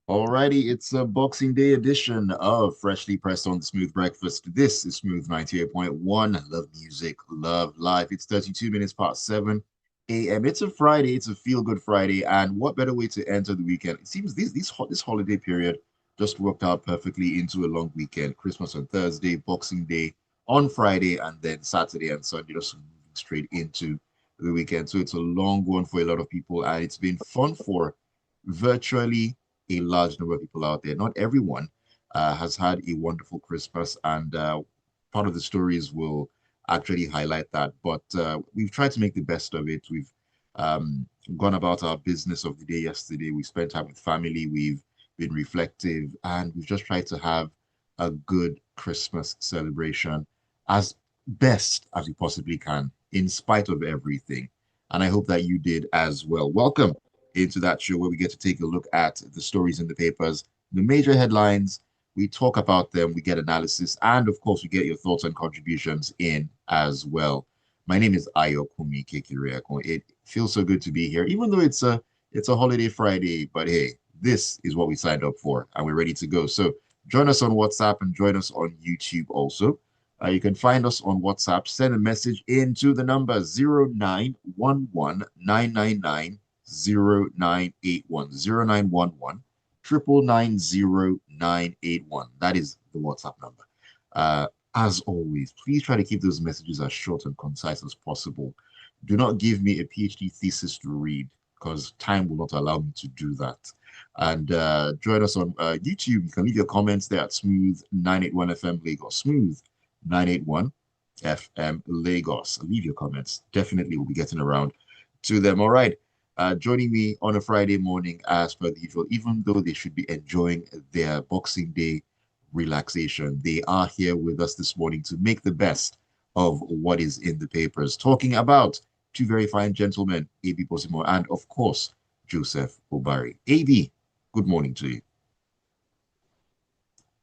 Alrighty, it's a Boxing Day edition of Freshly Pressed on the Smooth Breakfast. This is Smooth 98.1. Love music, love life. It's 32 minutes past 7 a.m. It's a Friday, it's a feel-good Friday, and what better way to enter the weekend? It seems this holiday period just worked out perfectly into a long weekend. Christmas on Thursday, Boxing Day on Friday, and then Saturday and Sunday, just moving straight into the weekend. So it's a long one for a lot of people, and it's been fun for virtually a large number of people out there. Not everyone has had a wonderful Christmas, and part of the stories will actually highlight that. But we've tried to make the best of it. We've gone about our business of the day yesterday. We spent time with family. We've been reflective, and we've just tried to have a good Christmas celebration as best as we possibly can, in spite of everything. And I hope that you did as well. Welcome into that show where we get to take a look at the stories in the papers, the major headlines. We talk about them, we get analysis, and of course, we get your thoughts and contributions in as well. My name is Ayokunmi Kekiriako. It feels so good to be here, even though it's a holiday Friday. But hey, this is what we signed up for, and we're ready to go. So join us on WhatsApp and join us on YouTube also. You can find us on WhatsApp. Send a message into the number 0911 999 0981 0911 999 That is the WhatsApp number. As always, please try to keep those messages as short and concise as possible. Do not give me a PhD thesis to read because time will not allow me to do that. And join us on YouTube. You can leave your comments there at Smooth 981 FM Lagos. Smooth 981 FM Lagos. Leave your comments. Definitely we'll be getting around to them. All right. Joining me on a Friday morning, as per the usual, even though they should be enjoying their Boxing Day relaxation, they are here with us this morning to make the best of what is in the papers, talking about two very fine gentlemen, AB Bozimo and, of course, Joseph Obari. AB, good morning to you.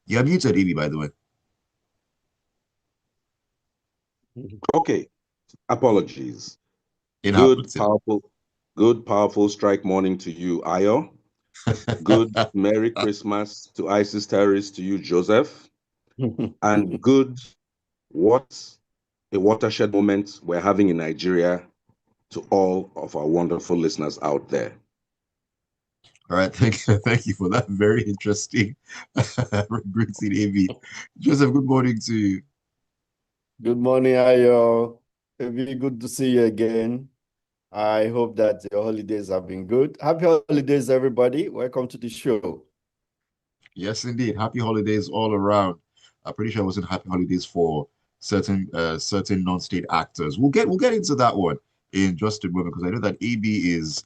You're muted, AB, by the way. Okay, apologies. It Good, happens. It powerful, good, powerful strike morning to you, Ayo. Good Merry Christmas to ISIS terrorists to you, Joseph. And good, what a watershed moment we're having in Nigeria to all of our wonderful listeners out there. All right, thank you for that very interesting greeting, AB. Joseph, good morning to you. Good morning, Ayo. Very good to see you again. I hope that your holidays have been good. Happy holidays, everybody. Welcome to the show. Yes, indeed. Happy holidays all around. I'm pretty sure it wasn't happy holidays for certain non-state actors. We'll get into that one in just a moment because I know that AB is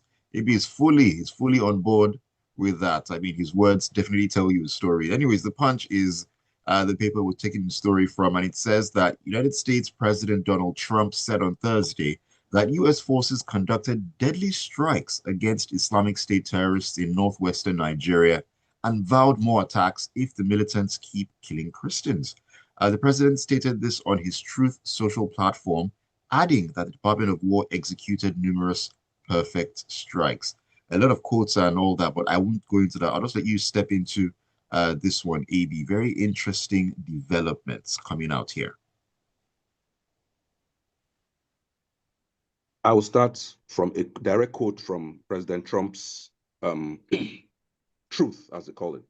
fully on board with that. I mean, his words definitely tell you a story. Anyways, the Punch is the paper we're taking the story from, and it says that United States President Donald Trump said on Thursday that U.S. forces conducted deadly strikes against Islamic State terrorists in northwestern Nigeria and vowed more attacks if the militants keep killing Christians. The president stated this on his Truth Social platform, adding that the Department of War executed numerous perfect strikes. A lot of quotes and all that, but I won't go into that. I'll just let you step into this one, AB. Very interesting developments coming out here. I will start from a direct quote from President Trump's truth, as they call it.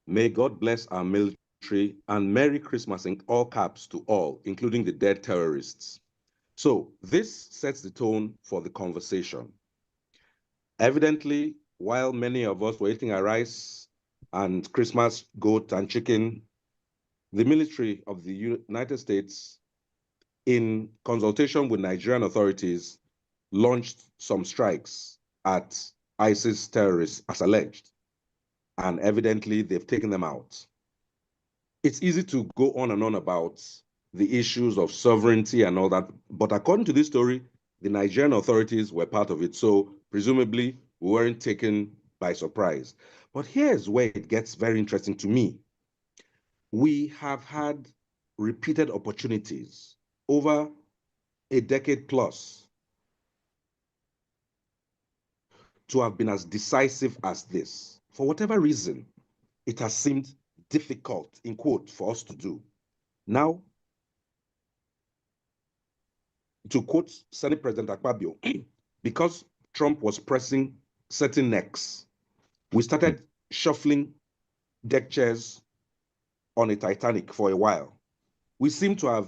May God bless our military and Merry Christmas in all caps to all, including the dead terrorists. So this sets the tone for the conversation. Evidently, while many of us were eating our rice and Christmas goat and chicken, the military of the United States, in consultation with Nigerian authorities, launched some strikes at ISIS terrorists as alleged. And evidently, they've taken them out. It's easy to go on and on about the issues of sovereignty and all that. But according to this story, the Nigerian authorities were part of it. So presumably, we weren't taken by surprise. But here's where it gets very interesting to me. We have had repeated opportunities over a decade plus to have been as decisive as this. for whatever reason, it has seemed difficult, in quote, for us to do. Now, to quote Senate President Akpabio, because Trump was pressing certain necks, we started shuffling deck chairs on a Titanic for a while. We seem to have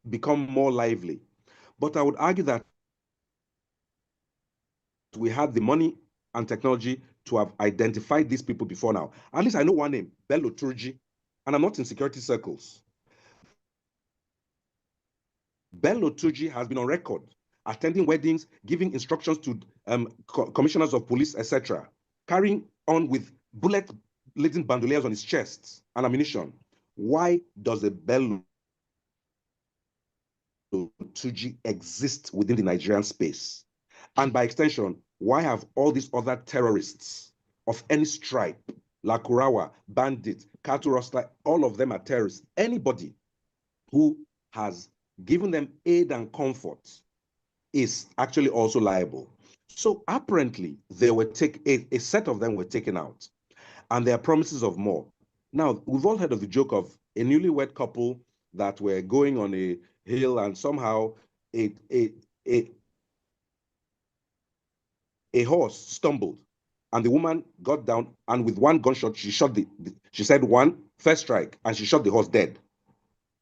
become more lively. But I would argue that we had the money and technology to have identified these people before now. At least I know one name, Bello Turji, and I'm not in security circles. Bello Turji has been on record attending weddings, giving instructions to commissioners of police, etc., carrying on with bullet-laden bandoliers on his chest and ammunition. Why does a Bello Turji exist within the Nigerian space? And by extension, why have all these other terrorists of any stripe, Lakurawa, bandit, cattle rustler, all of them are terrorists. Anybody who has given them aid and comfort is actually also liable. So apparently, a set of them were taken out, and there are promises of more. Now, we've all heard of the joke of a newlywed couple that were going on a hill, and somehow a horse stumbled, and the woman got down, and with one gunshot, she said one, first strike, and she shot the horse dead.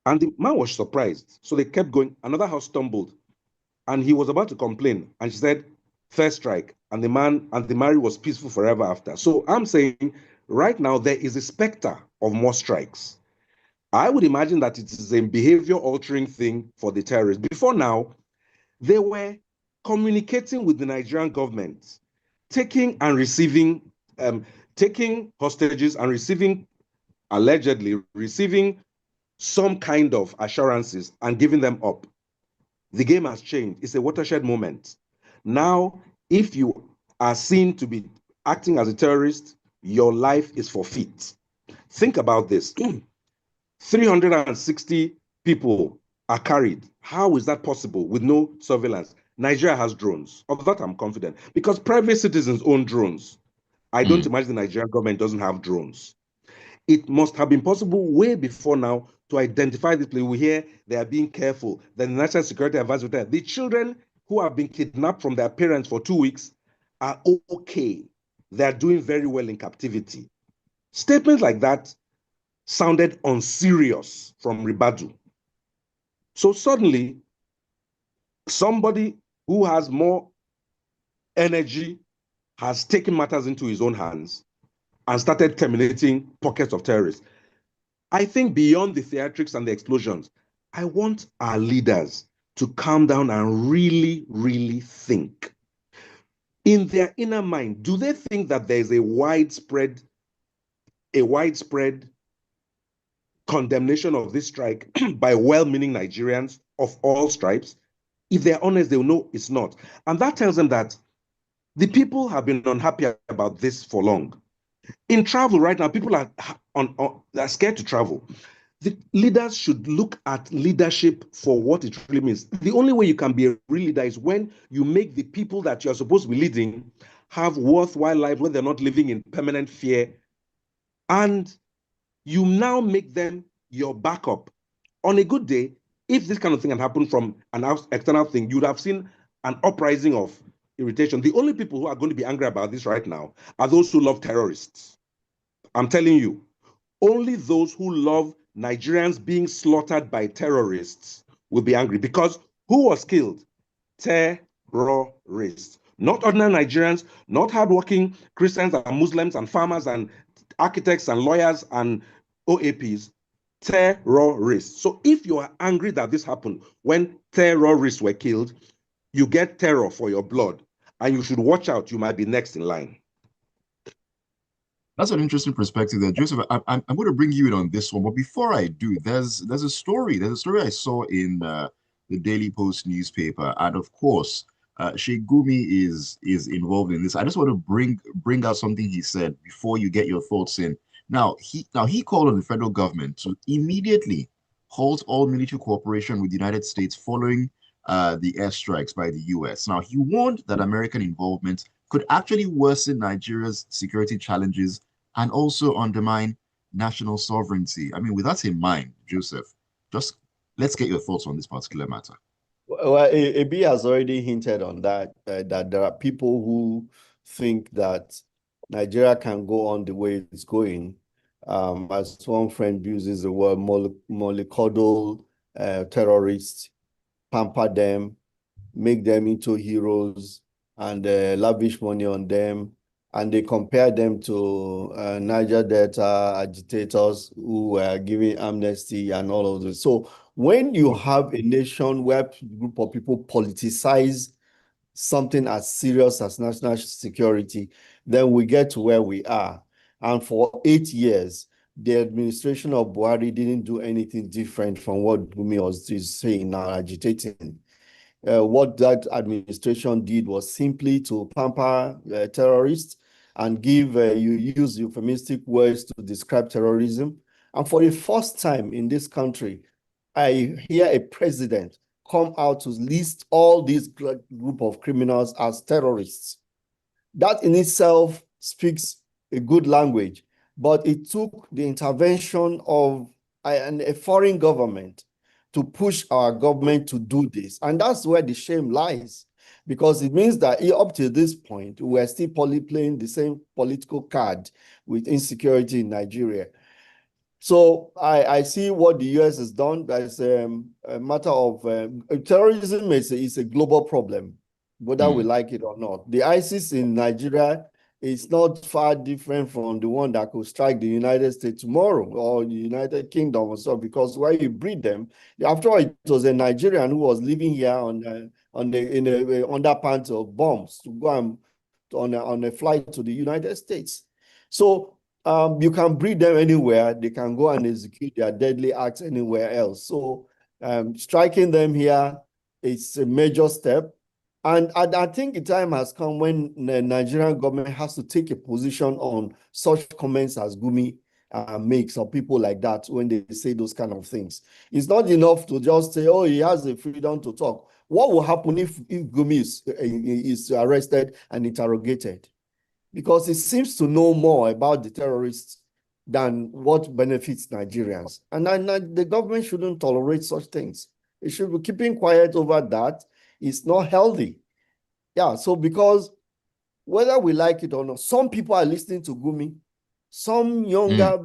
And the man was surprised. So they kept going. Another horse stumbled, and he was about to complain, and she said, first strike, and the marriage was peaceful forever after. So I'm saying right now there is a specter of more strikes. I would imagine that it is a behavior altering thing for the terrorists. Before now, they were communicating with the Nigerian government, taking hostages and allegedly receiving some kind of assurances and giving them up. The game has changed. It's a watershed moment. Now, if you are seen to be acting as a terrorist, your life is forfeit. Think about this. 360 people are carried. How is that possible with no surveillance? Nigeria has drones. Of that, I'm confident. Because private citizens own drones. I don't imagine the Nigerian government doesn't have drones. It must have been possible way before now to identify this place. We hear they are being careful. The National Security Advisor, the children who have been kidnapped from their parents for 2 weeks are okay. They are doing very well in captivity. Statements like that sounded unserious from Ribadu. So suddenly, somebody who has more energy has taken matters into his own hands and started terminating pockets of terrorists. I think beyond the theatrics and the explosions, I want our leaders to calm down and really, really think. In their inner mind, do they think that there is a widespread condemnation of this strike by well-meaning Nigerians of all stripes? If they're honest, they'll know it's not. And that tells them that the people have been unhappy about this for long. In travel right now, people are scared to travel. The leaders should look at leadership for what it really means. The only way you can be a real leader is when you make the people that you're supposed to be leading have worthwhile lives, when they're not living in permanent fear. And you now make them your backup. On a good day, if this kind of thing had happened from an external thing, you would have seen an uprising of irritation. The only people who are going to be angry about this right now are those who love terrorists. I'm telling you, only those who love Nigerians being slaughtered by terrorists will be angry, because who was killed? Terrorists. Not ordinary Nigerians, not hardworking Christians and Muslims and farmers and architects and lawyers and OAPs. Terrorists. So if you are angry that this happened when terrorists were killed, you get terror for your blood, and you should watch out. You might be next in line. That's an interesting perspective there, Joseph. I'm going to bring you in on this one, but before I do, there's a story. There's a story I saw in the Daily Post newspaper, and of course, Shegumi is involved in this. I just want to bring out something he said before you get your thoughts in. Now he called on the federal government to immediately halt all military cooperation with the United States following the airstrikes by the U.S. Now he warned that American involvement could actually worsen Nigeria's security challenges and also undermine national sovereignty. I mean, with that in mind, Joseph, just let's get your thoughts on this particular matter. Well, AB has already hinted on that, that there are people who think that Nigeria can go on the way it's going. As one friend uses the word, mollycoddle terrorists, pamper them, make them into heroes, and lavish money on them. And they compare them to Niger Delta agitators who were giving amnesty and all of this. So when you have a nation where a group of people politicize something as serious as national security, then we get to where we are. And for 8 years, the administration of Buhari didn't do anything different from what Gumi was saying now, agitating. What that administration did was simply to pamper terrorists and you use euphemistic words to describe terrorism. And for the first time in this country, I hear a president come out to list all these group of criminals as terrorists. That in itself speaks a good language, but it took the intervention of a foreign government to push our government to do this. And that's where the shame lies, because it means that up to this point, we're still playing the same political card with insecurity in Nigeria. So I see what the US has done. That's a matter of terrorism is a global problem, whether we like it or not. The ISIS in Nigeria is not far different from the one that could strike the United States tomorrow or the United Kingdom or so, because where you breed them, after all, it was a Nigerian who was living here in the underpants of bombs to go on a flight to the United States. So you can breed them anywhere. They can go and execute their deadly acts anywhere else. So striking them here is a major step. And I think the time has come when the Nigerian government has to take a position on such comments as Gumi makes, or people like that when they say those kind of things. It's not enough to just say, oh, he has the freedom to talk. What will happen if Gumi is arrested and interrogated? Because he seems to know more about the terrorists than what benefits Nigerians. And the government shouldn't tolerate such things. It should be keeping quiet over that. It's not healthy. Yeah, so because whether we like it or not, some people are listening to Gumi. Some younger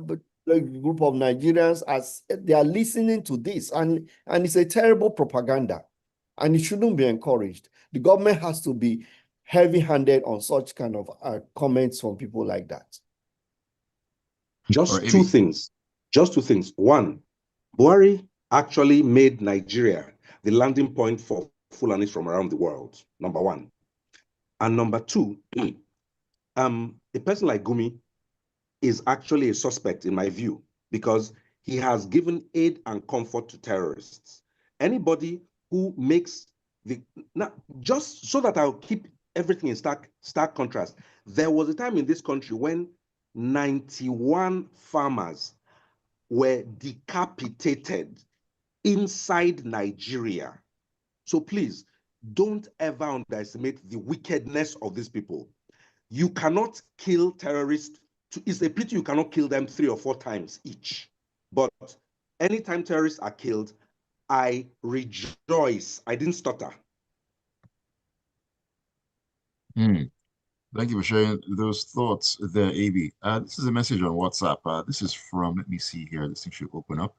group of Nigerians, as they are listening to this, and it's a terrible propaganda, and it shouldn't be encouraged. The government has to be heavy-handed on such kind of comments from people like that. Just two things. One, Buhari actually made Nigeria the landing point for Fulanis from around the world, number one. And number two, a person like Gumi is actually a suspect in my view, because he has given aid and comfort to terrorists. Anybody who makes now, just so that I'll keep everything in stark contrast, there was a time in this country when 91 farmers were decapitated inside Nigeria. So please, don't ever underestimate the wickedness of these people. You cannot kill terrorists. It's a pity you cannot kill them 3 or 4 times each. But anytime terrorists are killed, I rejoice. I didn't stutter. Thank you for sharing those thoughts there, AB. This is a message on WhatsApp. This is from, let me see here. This thing should open up.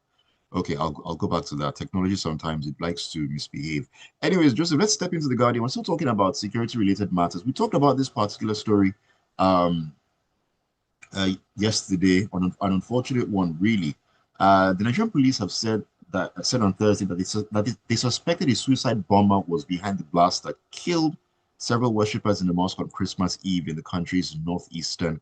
Okay, I'll go back to that. Technology sometimes it likes to misbehave. Anyways, Joseph, let's step into the Guardian. We're still talking about security-related matters. We talked about this particular story yesterday, on an unfortunate one, really. The Nigerian police have said on Thursday that they suspected a suicide bomber was behind the blast that killed several worshippers in the mosque on Christmas Eve in the country's northeastern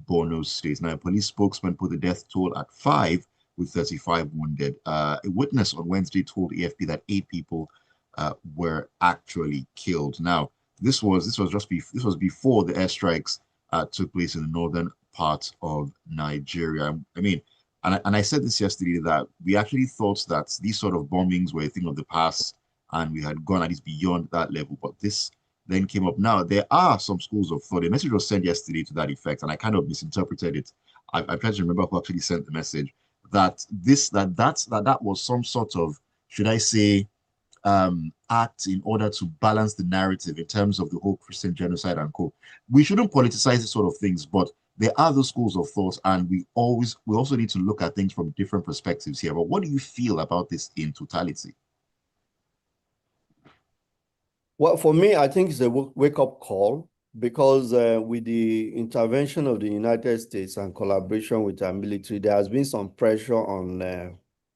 Borno state. Now, a police spokesman put the death toll at 5, with 35 wounded. A witness on Wednesday told AFP that 8 people were actually killed. Now, this was before the airstrikes took place in the northern part of Nigeria. I mean, and I said this yesterday, that we actually thought that these sort of bombings were a thing of the past, and we had gone at least beyond that level. But this then came up. Now, there are some schools of thought. A message was sent yesterday to that effect, and I kind of misinterpreted it I'm trying to remember who actually sent the message, that that was some sort of, should I say, act in order to balance the narrative in terms of the whole Christian genocide and co. We shouldn't politicize these sort of things, but there are those schools of thought, and we also need to look at things from different perspectives here. But what do you feel about this in totality? Well, for me, I think it's a wake-up call because with the intervention of the United States and collaboration with our military, there has been some pressure on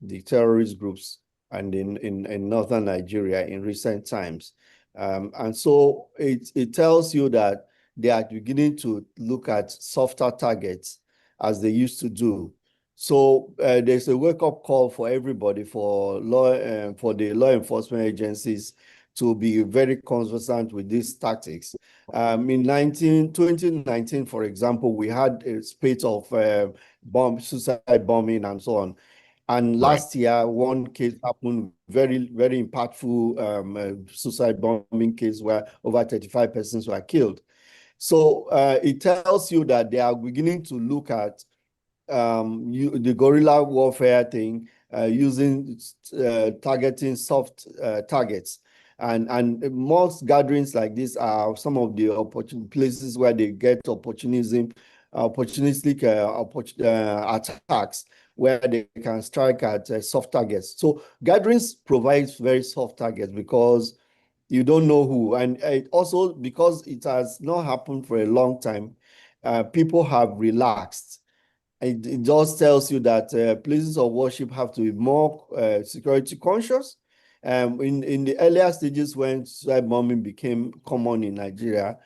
the terrorist groups and in northern Nigeria in recent times. And so it tells you that they are beginning to look at softer targets as they used to do. So there's a wake-up call for everybody, for the law enforcement agencies, to be very conversant with these tactics. In 2019, for example, we had a spate of suicide bombing and so on. And Right. last year, one case happened, very, very impactful suicide bombing case where over 35 persons were killed. So it tells you that they are beginning to look at the guerrilla warfare thing, using targeting soft targets. And most gatherings like this are some of the places where they get opportunistic attacks where they can strike at soft targets. So gatherings provides very soft targets because you don't know who. And also because it has not happened for a long time, people have relaxed. It just tells you that places of worship have to be more security conscious. In the earlier stages when suicide bombing became common in Nigeria,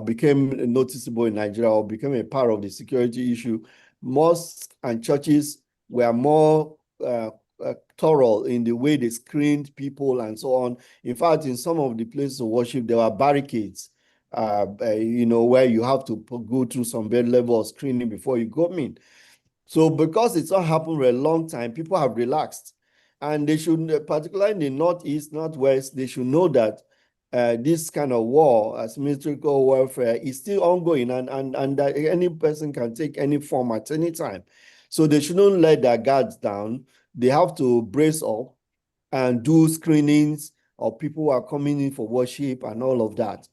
became noticeable in Nigeria, or became a part of the security issue, mosques and churches were more thorough in the way they screened people and so on. In fact, in some of the places of worship, there were barricades, where you have to go through some very level of screening before you go in. So because it's not happened for a long time, people have relaxed. And they should, particularly in the Northeast, Northwest, they should know that this kind of war, asymmetrical warfare, is still ongoing, and that any person can take any form at any time. So they shouldn't let their guards down. They have to brace up and do screenings of people who are coming in for worship and all of that.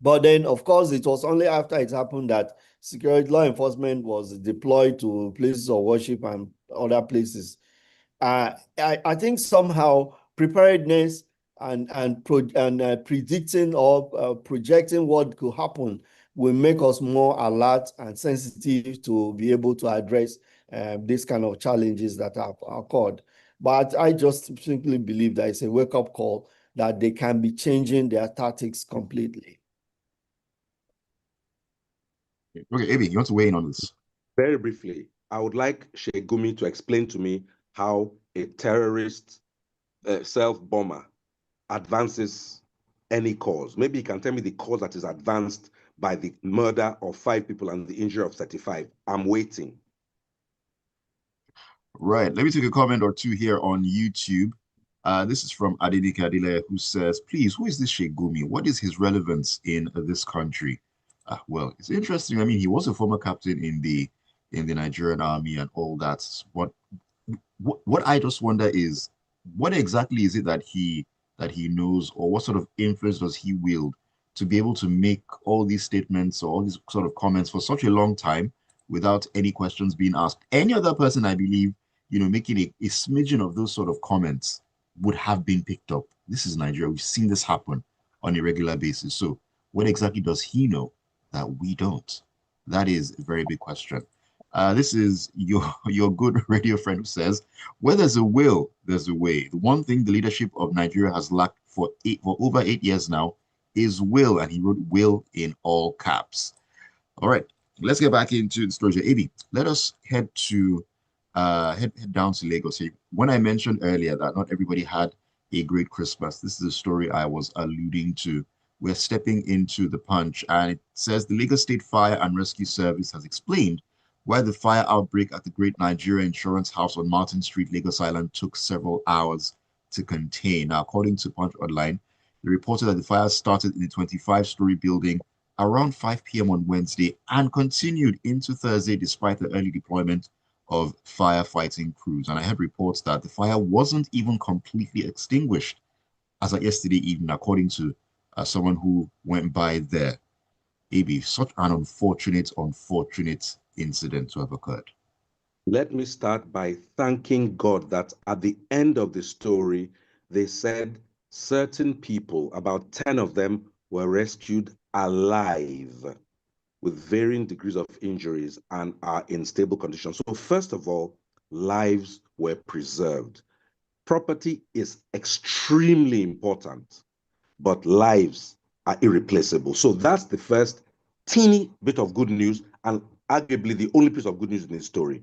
But then, of course, it was only after it happened that security law enforcement was deployed to places of worship and other places. I think somehow preparedness and predicting or projecting what could happen will make us more alert and sensitive to be able to address these kind of challenges that have occurred. But I just simply believe that it's a wake-up call that they can be changing their tactics completely. Okay, Abi, you want to weigh in on this? Very briefly, I would like Shegumi to explain to me how a terrorist self-bomber advances any cause. Maybe he can tell me the cause that is advanced by the murder of 5 people and the injury of 35. I'm waiting. Right. Let me take a comment or two here on YouTube. This is from Adedike Adile, who says, please, who is this Sheikh Gumi? What is his relevance in this country? Well, it's interesting. I mean, he was a former captain in the Nigerian army and all that. What I just wonder is, what exactly is it that he knows, or what sort of influence does he wield to be able to make all these statements or all these sort of comments for such a long time without any questions being asked? Any other person, I believe, making a smidgen of those sort of comments would have been picked up. This is Nigeria. We've seen this happen on a regular basis. So what exactly does he know that we don't? That is a very big question. This is your good radio friend who says, where there's a will, there's a way. The one thing the leadership of Nigeria has lacked for over 8 years now is will, and he wrote will in all caps. All right, let's get back into the story. Abi, let us head down to Lagos here. When I mentioned earlier that not everybody had a great Christmas, this is a story I was alluding to. We're stepping into the punch, and it says the Lagos State Fire and Rescue Service has explained why the fire outbreak at the Great Nigeria Insurance House on Martin Street, Lagos Island, took several hours to contain. Now, according to Punch Online, they reported that the fire started in a 25-story building around 5 p.m. on Wednesday and continued into Thursday despite the early deployment of firefighting crews. And I had reports that the fire wasn't even completely extinguished as of yesterday evening, according to someone who went by there. AB, such an unfortunate incident to have occurred. Let me start by thanking God that at the end of the story, they said certain people, about 10 of them, were rescued alive with varying degrees of injuries and are in stable condition. So, first of all, lives were preserved. Property is extremely important, but lives are irreplaceable. So, that's the first teeny bit of good news, and arguably the only piece of good news in the story.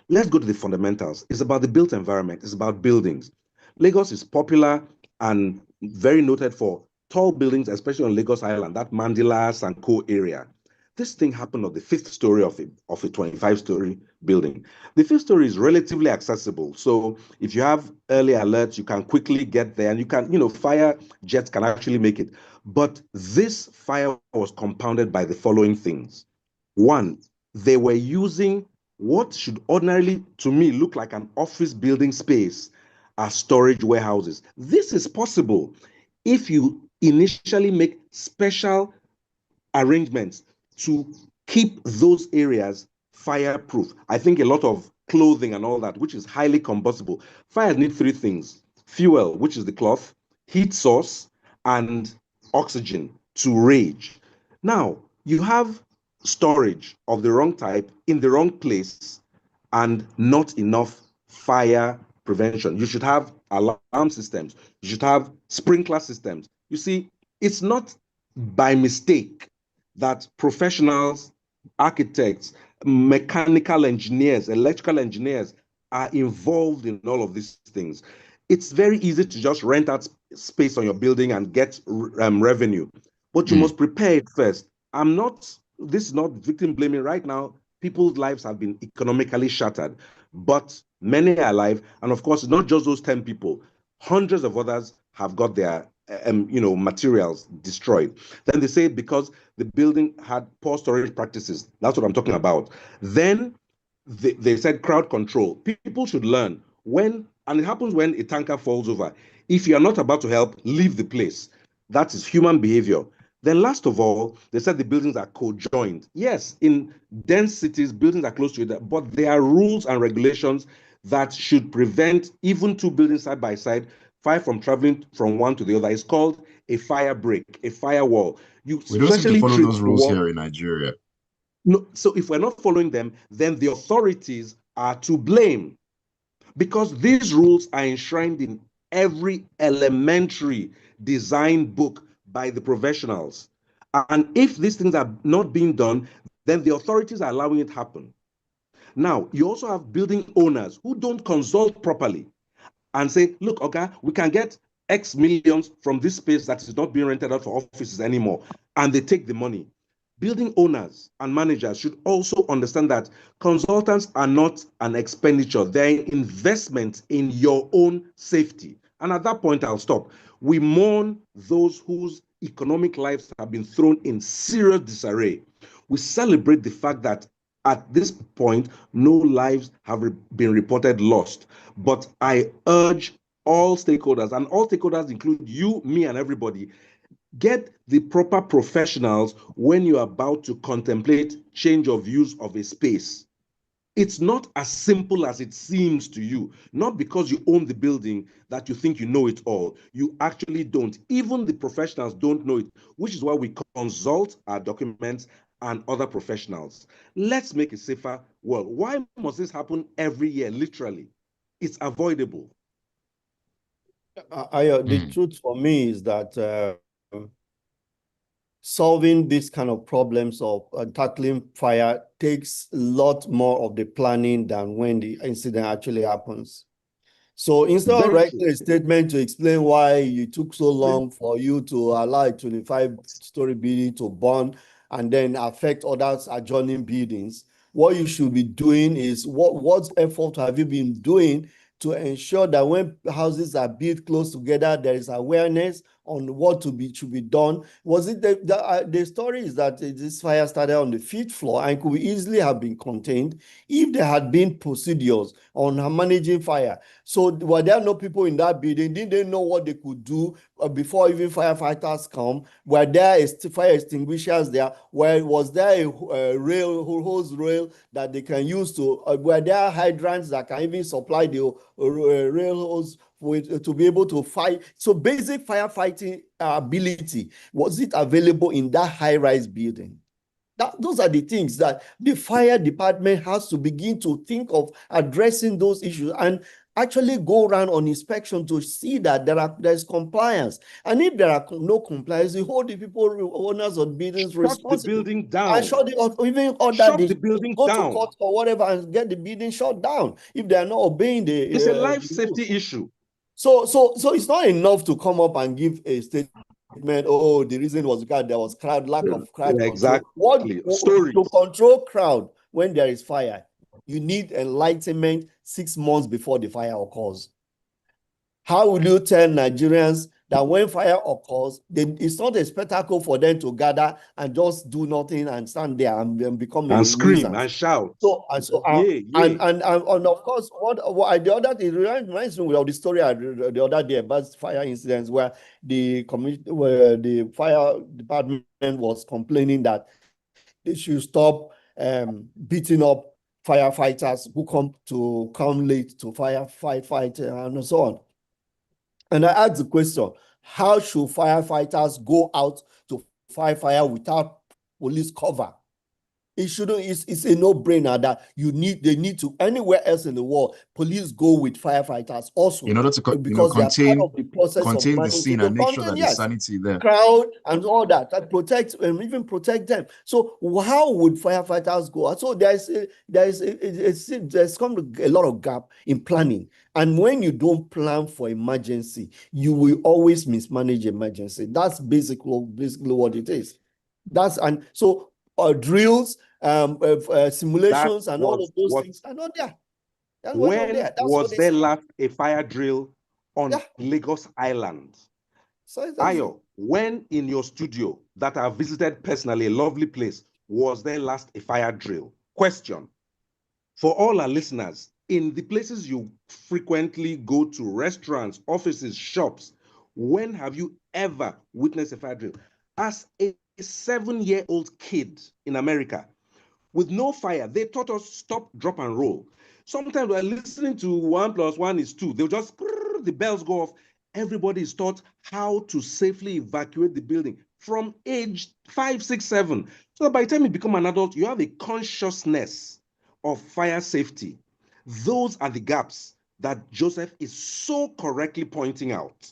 Let's go to the fundamentals. It's about the built environment, it's about buildings. Lagos is popular and very noted for tall buildings, especially on Lagos Island, that Mandela and Co area. This thing happened on the fifth story of a 25-story building. The fifth story is relatively accessible. So if you have early alerts, you can quickly get there and you can, fire jets can actually make it. But this fire was compounded by the following things. One, they were using what should ordinarily, to me, look like an office building space as storage warehouses. This is possible if you initially make special arrangements to keep those areas fireproof. I think a lot of clothing and all that, which is highly combustible. Fires need three things: fuel, which is the cloth, heat source, and oxygen to rage. Now, you have storage of the wrong type in the wrong place and not enough fire prevention. You should have alarm systems, you should have sprinkler systems. You see, it's not by mistake that professionals, architects, mechanical engineers, electrical engineers are involved in all of these things. It's very easy to just rent out space on your building and get revenue, but you must prepare it first. This is not victim blaming right now. People's lives have been economically shattered, but many are alive. And of course, not just those 10 people, hundreds of others have got their materials destroyed. Then they say because the building had poor storage practices. That's what I'm talking about. Then they said crowd control. People should learn and it happens when a tanker falls over. If you are not about to help, leave the place. That is human behavior. Then last of all, they said the buildings are co-joined. Yes, in dense cities, buildings are close to each other, but there are rules and regulations that should prevent even two buildings side by side fire from traveling from one to the other. It's called a fire break, a firewall. You We don't seem to specially follow treat those the rules wall. here in Nigeria. No, so if we're not following them, then the authorities are to blame because these rules are enshrined in every elementary design book by the professionals. And if these things are not being done, then the authorities are allowing it to happen. Now, you also have building owners who don't consult properly and say, look, okay, we can get X millions from this space that is not being rented out for offices anymore. And they take the money. Building owners and managers should also understand that consultants are not an expenditure, they're an investment in your own safety. And at that point, I'll stop. We mourn those whose economic lives have been thrown in serious disarray. We celebrate the fact that at this point, no lives have been reported lost. But I urge all stakeholders, and all stakeholders include you, me, and everybody, get the proper professionals when you're about to contemplate change of use of a space. It's not as simple as it seems to you. Not because you own the building that you think you know it all. You actually don't. Even the professionals don't know it, which is why we consult our documents and other professionals. Let's make a safer world. Why must this happen every year, literally? It's avoidable. The truth for me is that solving these kind of problems of tackling fire takes a lot more of the planning than when the incident actually happens. So instead of writing a statement to explain why you took so long for you to allow a 25-story building to burn and then affect others adjoining buildings, what you should be doing is what effort have you been doing to ensure that when houses are built close together, there is awareness on what should be done. Was it the story is that this fire started on the 5th floor and could easily have been contained if there had been procedures on managing fire. So were there no people in that building? Didn't they know what they could do before even firefighters come? Were there fire extinguishers there? Was there a hose rail that they can use to? Were there hydrants that can even supply the rail hose to be able to fight? So basic firefighting ability, was it available in that high-rise building? Those are the things that the fire department has to begin to think of addressing those issues and actually go around on inspection to see that there's compliance. And if there are no compliance, you hold the people, owners of buildings responsible. Shut the building down. And shut even order shut the building go down. to court or whatever and get the building shut down if they are not obeying the. It's a life safety issue. So it's not enough to come up and give a statement. Oh, the reason was because there was lack of crowd control. Exactly. Stories. To control crowd when there is fire, you need enlightenment 6 months before the fire occurs. How will you tell Nigerians that when fire occurs, it's not a spectacle for them to gather and just do nothing and stand there and become and scream and shout? And of course, what the other thing reminds me of the story I read the other day about fire incidents where the fire department was complaining that they should stop beating up firefighters who come late to fight and so on. And I asked the question, how should firefighters go out to fight fire without police cover? It shouldn't, it's a no-brainer that they need to, anywhere else in the world, police go with firefighters also. In order to because they are part of the process contain the scene and make sure that there's sanity there. Crowd and all that protect and even protect them. So how would firefighters go? So there's come a lot of gap in planning. And when you don't plan for emergency, you will always mismanage emergency. That's basically what it is. Drills, simulations, and all of those things are not there. When was there last a fire drill on Lagos Island? Ayo, when in your studio that I visited personally, a lovely place, was there last a fire drill? Question. For all our listeners, in the places you frequently go to, restaurants, offices, shops, when have you ever witnessed a fire drill? As a 7-year-old kid in America, with no fire, they taught us stop, drop, and roll. Sometimes we're listening to 1 + 1 = 2. They'll just, the bells go off. Everybody is taught how to safely evacuate the building from age 5, 6, 7. So that by the time you become an adult, you have a consciousness of fire safety. Those are the gaps that Joseph is so correctly pointing out.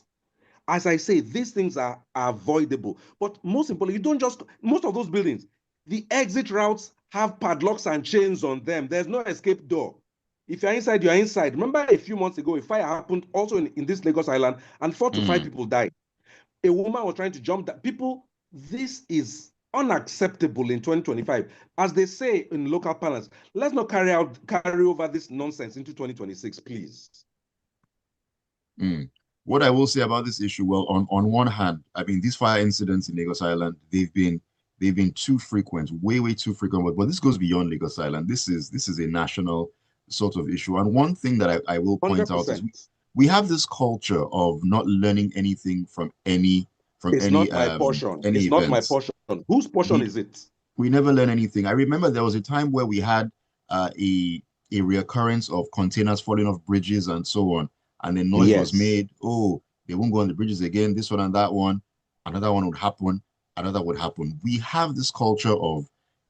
As I say, these things are avoidable. But most importantly, you don't just, most of those buildings, the exit routes have padlocks and chains on them. There's no escape door. If you're inside, you're inside. Remember a few months ago, a fire happened also in this Lagos Island, and 4 to 5 people died. A woman was trying to jump that. People, this is unacceptable in 2025. As they say in local parlance, let's not carry over this nonsense into 2026, please. What I will say about this issue, well, on one hand, I mean, these fire incidents in Lagos Island, they've been too frequent, way too frequent. But this goes beyond Lagos Island. This is a national sort of issue. And one thing that I will point 100%. out is we have this culture of not learning anything from any it's not my portion. It's not my portion. Whose portion is it? We never learn anything. I remember there was a time where we had a reoccurrence of containers falling off bridges and so on. And then noise was made. Oh, they won't go on the bridges again. This one and that one. Another one would happen. Another would happen. We have this culture of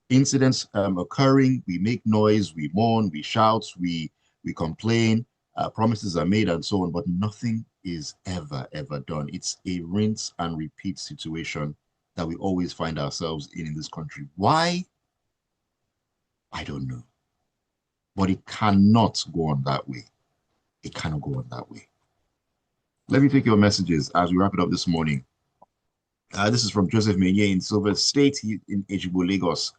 incidents occurring. We make noise. We mourn. We shout. We complain. Promises are made and so on. But nothing is ever done. It's a rinse and repeat situation that we always find ourselves in this country. Why? I don't know. But it cannot go on that way. It cannot go on that way. Let me take your messages as we wrap it up this morning. This is from Joseph Menye in Silver State in Ejigbo, Lagos.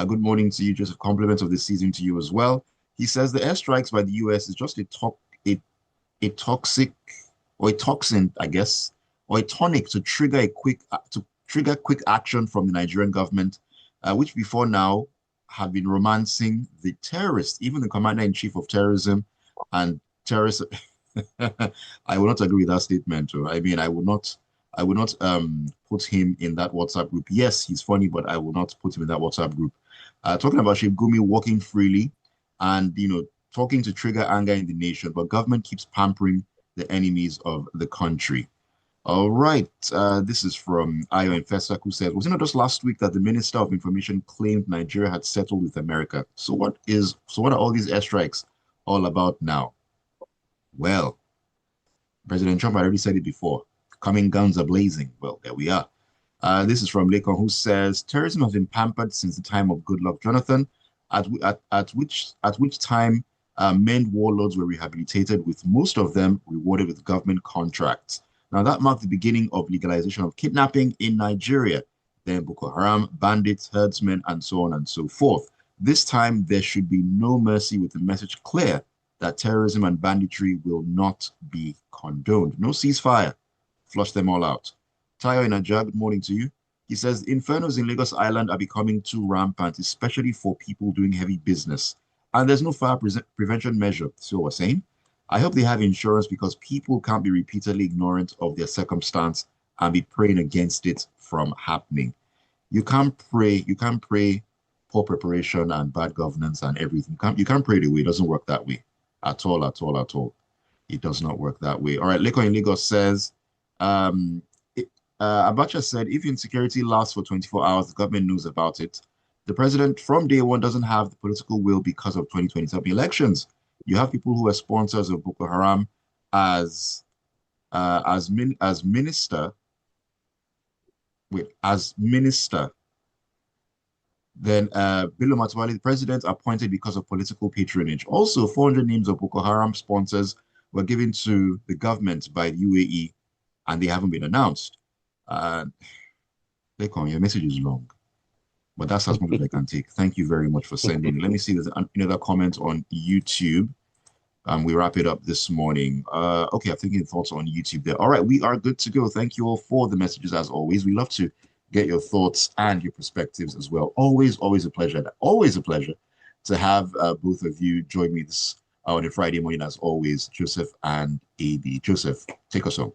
Good morning to you, Joseph. Compliments of the season to you as well. He says the airstrikes by the US is just a toxic or a toxin, I guess, or a tonic to trigger quick action from the Nigerian government, which before now have been romancing the terrorists, even the commander-in-chief of terrorism and terrorists. I will not agree with that statement. I mean, I would not put him in that WhatsApp group. Yes, he's funny, but I will not put him in that WhatsApp group. Talking about Gumi walking freely and talking to trigger anger in the nation, but government keeps pampering the enemies of the country. All right. This is from Ayo Infesa, who says, was it not just last week that the Minister of Information claimed Nigeria had settled with America? So what are all these airstrikes all about now? Well, President Trump had already said it before. Coming guns are blazing. Well, there we are. This is from Lekon, who says, terrorism has been pampered since the time of Goodluck Jonathan, at which time men warlords were rehabilitated, with most of them rewarded with government contracts. Now, that marked the beginning of legalization of kidnapping in Nigeria. Then Boko Haram, bandits, herdsmen, and so on and so forth. This time, there should be no mercy, with the message clear that terrorism and banditry will not be condoned. No ceasefire. Flush them all out. Tayo Inaja, good morning to you. He says, infernos in Lagos Island are becoming too rampant, especially for people doing heavy business. And there's no fire prevention measure. So we're saying, I hope they have insurance, because people can't be repeatedly ignorant of their circumstance and be praying against it from happening. You can't pray poor preparation and bad governance and everything. You can't pray the way. It doesn't work that way. At all, at all, at all. It does not work that way. All right, Leko in Lagos says, Abacha said, if insecurity lasts for 24 hours, the government knows about it. The president from day one doesn't have the political will because of 2027 elections. You have people who are sponsors of Boko Haram as minister. Wait, as minister. Then Bello Matawalle, the president, appointed because of political patronage. Also, 400 names of Boko Haram sponsors were given to the government by the UAE, and they haven't been announced. Lekon, your message is long, but that's as much as I can take. Thank you very much for sending. Let me see, there's another comment on YouTube. We wrap it up this morning. Okay, I'm thinking thoughts on YouTube there. All right, we are good to go. Thank you all for the messages as always. We love to get your thoughts and your perspectives as well. Always a pleasure. Always a pleasure to have both of you join me this on a Friday morning, as always, Joseph and AB. Joseph, take us home.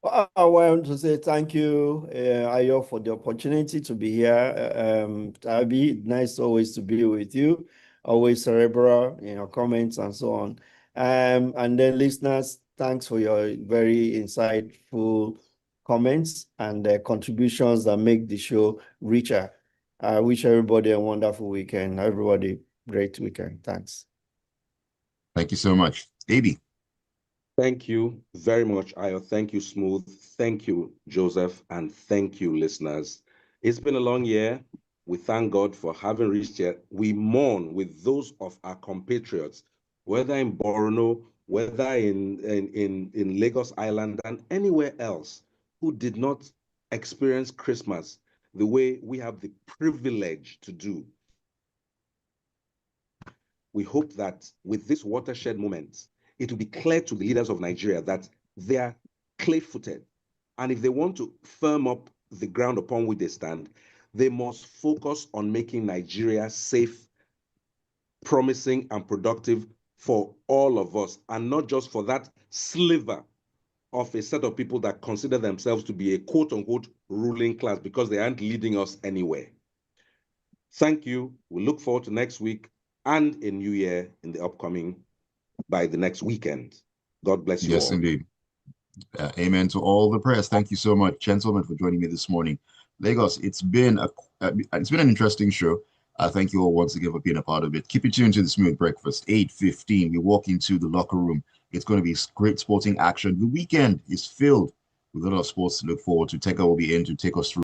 I want to say thank you, Ayo, for the opportunity to be here. Abi, nice always to be with you. Always cerebral in your comments and so on. And then listeners, thanks for your very insightful comments and contributions that make the show richer. I wish everybody a wonderful weekend. Everybody, great weekend. Thanks. Thank you so much. AB. Thank you very much, Ayo. Thank you, Smooth. Thank you, Joseph. And thank you, listeners. It's been a long year. We thank God for having reached here. We mourn with those of our compatriots, whether in Borno, whether in Lagos Island, and anywhere else, who did not experience Christmas the way we have the privilege to do. We hope that with this watershed moment, it will be clear to the leaders of Nigeria that they are clay-footed. And if they want to firm up the ground upon which they stand, they must focus on making Nigeria safe, promising, and productive for all of us, and not just for that sliver of a set of people that consider themselves to be a quote-unquote ruling class, because they aren't leading us anywhere. Thank you. We look forward to next week and a new year in the upcoming, by the next weekend. God bless you all. Yes, indeed. Amen to all the prayers. Thank you so much, gentlemen, for joining me this morning. Lagos, it's been an interesting show. Thank you all once again for being a part of it. Keep it tuned to the Smooth Breakfast. 8:15, we walk into the locker room. It's going to be great sporting action. The weekend is filled with a lot of sports to look forward to. Teka will be in to take us through